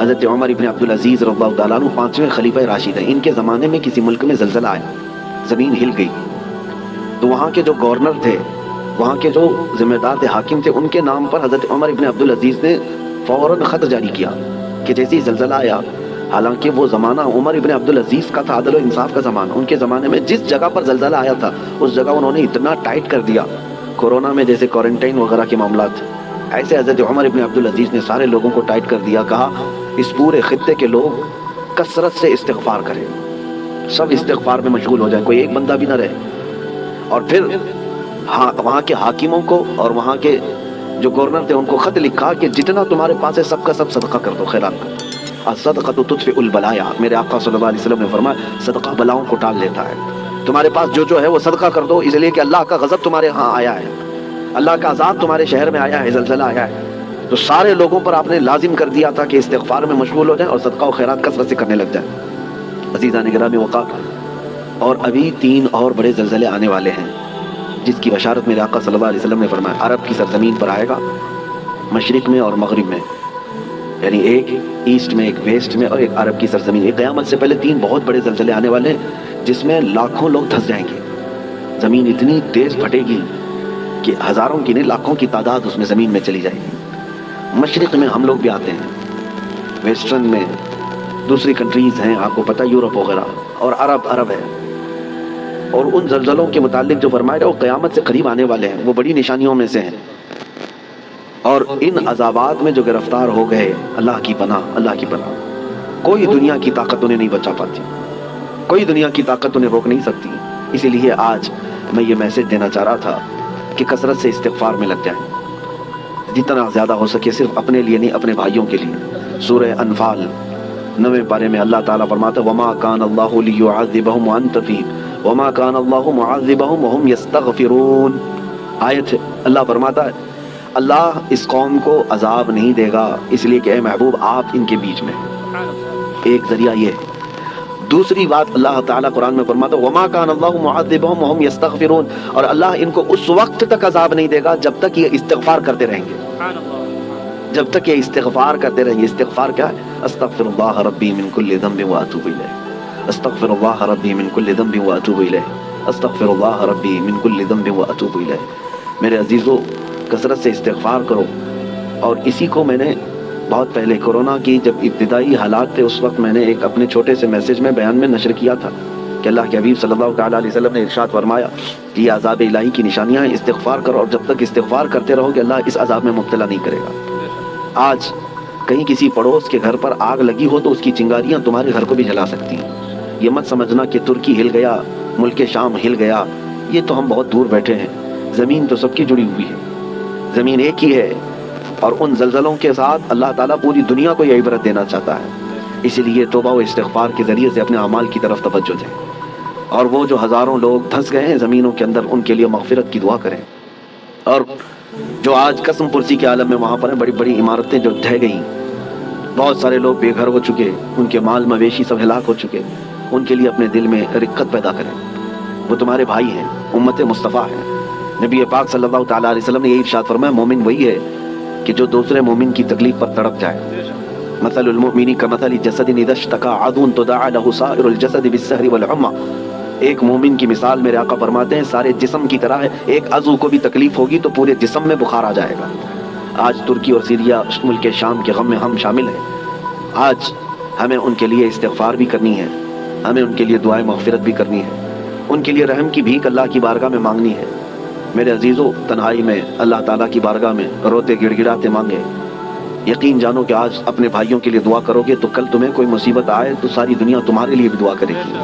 حضرت عمر ابن عبدالعزیز رضی اللہ تعالیٰ عنہ 5ویں خلیفہ راشد ہیں. ان کے زمانے میں کسی ملک میں زلزلہ آیا, زمین ہل گئی, تو وہاں کے جو گورنر تھے, وہاں کے جو ذمہ دار تھے, حاکم تھے, ان کے نام پر حضرت عمر ابن عبدالعزیز نے فوراً خط جاری کیا کہ جیسے ہی زلزلہ آیا, حالانکہ وہ زمانہ عمر ابن عبدالعزیز کا تھا, عدل و انصاف کا زمانہ. ان کے زمانے میں جس جگہ پر زلزلہ آیا تھا اس جگہ انہوں نے اتنا ٹائٹ کر دیا, کورونا میں جیسے کوارنٹائن وغیرہ کے معاملات, ایسے حضرت عمر ابن عبدالعزیز نے سارے لوگوں کو ٹائٹ کر دیا. کہا اس پورے خطے کے لوگ کثرت سے استغفار کریں, سب استغفار میں مشغول ہو جائیں, کوئی ایک بندہ بھی نہ رہے. اور پھر وہاں کے حاکموں کو اور وہاں کے جو گورنر تھے ان کو خط لکھا کہ جتنا تمہارے پاس ہے سب کا سب صدقہ کر دو, خیرات کر دو. الصدقۃ تطفئ البلایا, میرے آقا صلی اللہ علیہ وسلم نے فرمایا صدقہ بلاؤں کو ٹال لیتا ہے. تمہارے پاس جو ہے وہ صدقہ کر دو, اس لیے کہ اللہ کا غضب تمہارے ہاں آیا ہے, اللہ کا عذاب تمہارے شہر میں آیا ہے, زلزلہ آیا ہے. تو سارے لوگوں پر آپ نے لازم کر دیا تھا کہ استغفار میں مشغول ہو جائیں اور صدقہ و خیرات کثرت سے کرنے لگ جائیں. عزیزان گرامی وقار, اور ابھی 3 اور بڑے زلزلے آنے والے ہیں جس کی بشارت میرے آقا صلی اللہ علیہ وسلم نے فرمایا. عرب کی سرزمین پر آئے گا, مشرق میں اور مغرب میں, یعنی ایک ایسٹ میں, ایک ویسٹ میں, اور ایک عرب کی سرزمین. ایک قیامت سے پہلے 3 بہت بڑے زلزلے آنے والے ہیں جس میں لاکھوں لوگ دھنس جائیں گے. زمین اتنی تیز پھٹے گی کہ ہزاروں کی نہیں لاکھوں کی تعداد اس میں زمین میں چلی جائے گی. مشرق میں ہم لوگ بھی آتے ہیں, ویسٹرن میں دوسری کنٹریز ہیں, آپ کو پتہ یورپ وغیرہ, اور عرب ہے. اور ان زلزلوں کے متعلق جو فرمایا وہ قیامت سے قریب آنے والے ہیں, وہ بڑی نشانیوں میں سے ہیں. اور ان عذابات میں جو گرفتار ہو گئے, اللہ کی پناہ, اللہ کی پناہ, کوئی دنیا کی طاقت انہیں نہیں بچا پاتی, کوئی دنیا کی طاقت انہیں روک نہیں سکتی. اسی لیے آج میں یہ میسج دینا چاہ رہا تھا کہ کثرت سے استغفار میں لگ جائیں, جتنا زیادہ ہو سکے, صرف اپنے لیے نہیں, اپنے بھائیوں کے لیے. سورہ انفال 9 پارے میں اللہ تعالیٰ فرماتا ہے وما کان اللہ لیعذبہم وانت فیہم وما کان اللہ معذبہم وہم یستغفرون. آیت ہے, اللہ فرماتا ہے اللہ اس قوم کو عذاب نہیں دے گا اس لیے کہ اے محبوب آپ ان کے بیچ میں. ایک ذریعہ یہ ہے. دوسری بات اللہ تعالیٰ قرآن میں فرماتا ہے وما کان اللہ معذبہم وہم یستغفرون, اور اللہ ان کو اس وقت تک عذاب نہیں دے گا جب تک یہ استغفار کرتے رہیں گے, جب تک یہ استغفار کرتے رہیں گے. استغفار کیا ہے؟ استغفر اللہ ربی من کل ذنب واتوب الیہ, استغفر اللہ ربی من کل ذنب واتوب الیہ, استغفر اللہ ربی من کل ذنب واتوب الیہ. میرے عزیزو, کثرت سے استغفار کرو. اور اسی کو میں نے بہت پہلے کورونا کی جب ابتدائی حالات تھے اس وقت میں نے ایک اپنے چھوٹے سے میسج میں بیان میں نشر کیا تھا کہ اللہ کے حبیب صلی اللہ تعالیٰ علیہ وسلم نے ارشاد فرمایا کہ یہ عذاب الہی کی نشانیاں ہیں, استغفار کرو, اور جب تک استغفار کرتے رہو گے اللہ اس عذاب میں مبتلا نہیں کرے گا. آج کہیں کسی پڑوس کے گھر پر آگ لگی ہو تو اس کی چنگاریاں تمہارے گھر کو بھی جلا سکتی ہیں. یہ مت سمجھنا کہ ترکی ہل گیا, ملک شام ہل گیا, یہ تو ہم بہت دور بیٹھے ہیں, زمین تو سب کی جڑی ہوئی ہے, زمین ایک ہی ہے. اور ان زلزلوں کے ساتھ اللہ تعالیٰ پوری دنیا کو یہ عبرت دینا چاہتا ہے. اسی لیے توبہ و استغفار کے ذریعے سے اپنے اعمال کی طرف توجہ دیں, اور وہ جو ہزاروں لوگ دھنس گئے ہیں زمینوں کے اندر ان کے لیے مغفرت کی دعا کریں. اور جو آج قسم پرسی کے عالم میں وہاں پر ہیں, بڑی بڑی عمارتیں جو ڈھہ گئیں, بہت سارے لوگ بے گھر ہو چکے, ان کے مال مویشی سب ہلاک ہو چکے, ان کے لیے اپنے دل میں رقت پیدا کریں. وہ تمہارے بھائی ہیں, امت مصطفیٰ ہیں. نبی پاک صلی اللہ تعالیٰ علیہ وسلم نے یہی ارشاد فرمایا مومن وہی ہے کہ جو دوسرے مومن کی تکلیف پر تڑپ جائے. مثل المؤمن کمثل جسد اذا اشتكى عضو تداعى له سائر الجسد بالسهر والحمى. ایک مومن کی مثال میرے آقا فرماتے ہیں سارے جسم کی طرح ہے, ایک عضو کو بھی تکلیف ہوگی تو پورے جسم میں بخار آ جائے گا. آج ترکی اور سیریا ملک شام کے غم میں ہم شامل ہیں. آج ہمیں ان کے لیے استغفار بھی کرنی ہے, ہمیں ان کے لیے دعائیں مغفرت بھی کرنی ہے, ان کے لیے رحم کی بھیک اللہ کی بارگاہ میں مانگنی ہے. میرے عزیزو, تنہائی میں اللہ تعالیٰ کی بارگاہ میں روتے گڑ گڑاتے مانگے. یقین جانو کہ آج اپنے بھائیوں کے لیے دعا کرو گے تو کل تمہیں کوئی مصیبت آئے تو ساری دنیا تمہارے لیے بھی دعا کرے گی,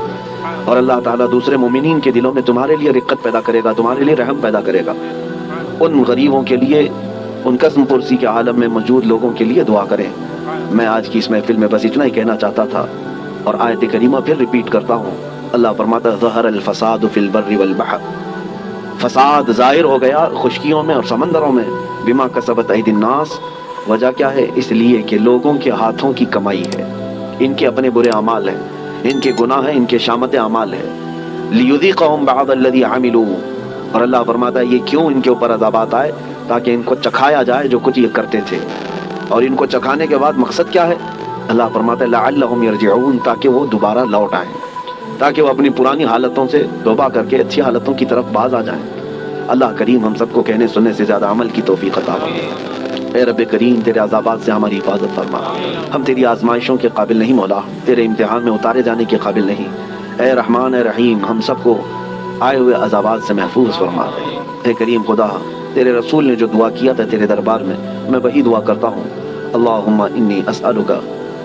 اور اللہ تعالیٰ دوسرے مومنین کے دلوں میں تمہارے لیے رقت پیدا کرے گا, تمہارے لیے رحم پیدا کرے گا. ان غریبوں کے لیے, ان قسم پرسی کے عالم میں موجود لوگوں کے لیے دعا کریں. میں آج کی اس محفل میں بس اتنا ہی کہنا چاہتا تھا, اور آیت کریمہ پھر ریپیٹ کرتا ہوں. اللہ فرماتا ہے ظہر الفساد فی البر والبحر, فساد ظاہر ہو گیا خشکیوں میں اور سمندروں میں, بما کسبت ایدی الناس. وجہ کیا ہے؟ اس لیے کہ لوگوں کے ہاتھوں کی کمائی ہے, ان کے اپنے برے اعمال ہیں, ان کے گناہ ہیں, ان کے شامت اعمال ہے. لیذیقہم بعض الذی عملوا, اور اللہ فرماتا ہے یہ کیوں ان کے اوپر عذابات آئے, تاکہ ان کو چکھایا جائے جو کچھ یہ کرتے تھے. اور ان کو چکھانے کے بعد مقصد کیا ہے؟ اللہ فرماتا ہے لعلہم یرجعون، تاکہ وہ دوبارہ لوٹ آئیں، تاکہ وہ اپنی پرانی حالتوں سے توبہ کر کے اچھی حالتوں کی طرف باز آ جائیں۔ اللہ کریم ہم سب کو کہنے سننے سے زیادہ عمل کی توفیق عطا فرما۔ اے رب کریم تیرے عذابات سے ہماری حفاظت فرما، ہم تیری آزمائشوں کے قابل نہیں مولا، تیرے امتحان میں اتارے جانے کے قابل نہیں۔ اے رحمان اے رحیم ہم سب کو آئے ہوئے عذابات سے محفوظ فرما دے۔ اے کریم خدا تیرے رسول نے جو دعا کیا تھا تیرے دربار میں، میں وہی دعا کرتا ہوں، اللہم انی اسألک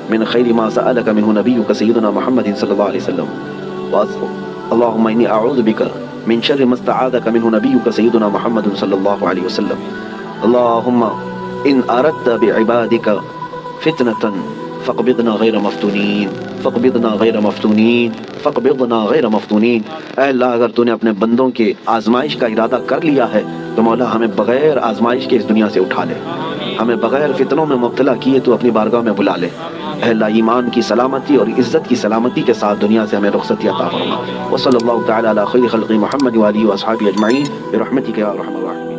من خیر ما سألک منہ نبیک سیدنا محمد صلی اللہ علیہ وسلم، اللہم انی اعوذ بک من شر ما استعاذک منہ نبیک سیدنا محمد صلی اللہ علیہ وسلم، اللہم ان اردت بعبادک فتنة فاقبضنا غیر مفتونین، فاقبضنا غیر مفتونین، فاقبضنا غیر مفتونین۔ اے اللہ اگر تو نے اپنے بندوں کے آزمائش کا ارادہ کر لیا ہے تو مولا ہمیں بغیر آزمائش کے اس دنیا سے اٹھا لے، ہمیں بغیر فتنوں میں مبتلا کیے تو اپنی بارگاہ میں بلا لے۔ اے اللہ ایمان کی سلامتی اور عزت کی سلامتی کے ساتھ دنیا سے ہمیں رخصتی عطا فرما۔ وصلی اللہ تعالی علی خیر خلق محمد وآلہ واصحابہ اجمعین برحمتک یا ارحم الراحمین۔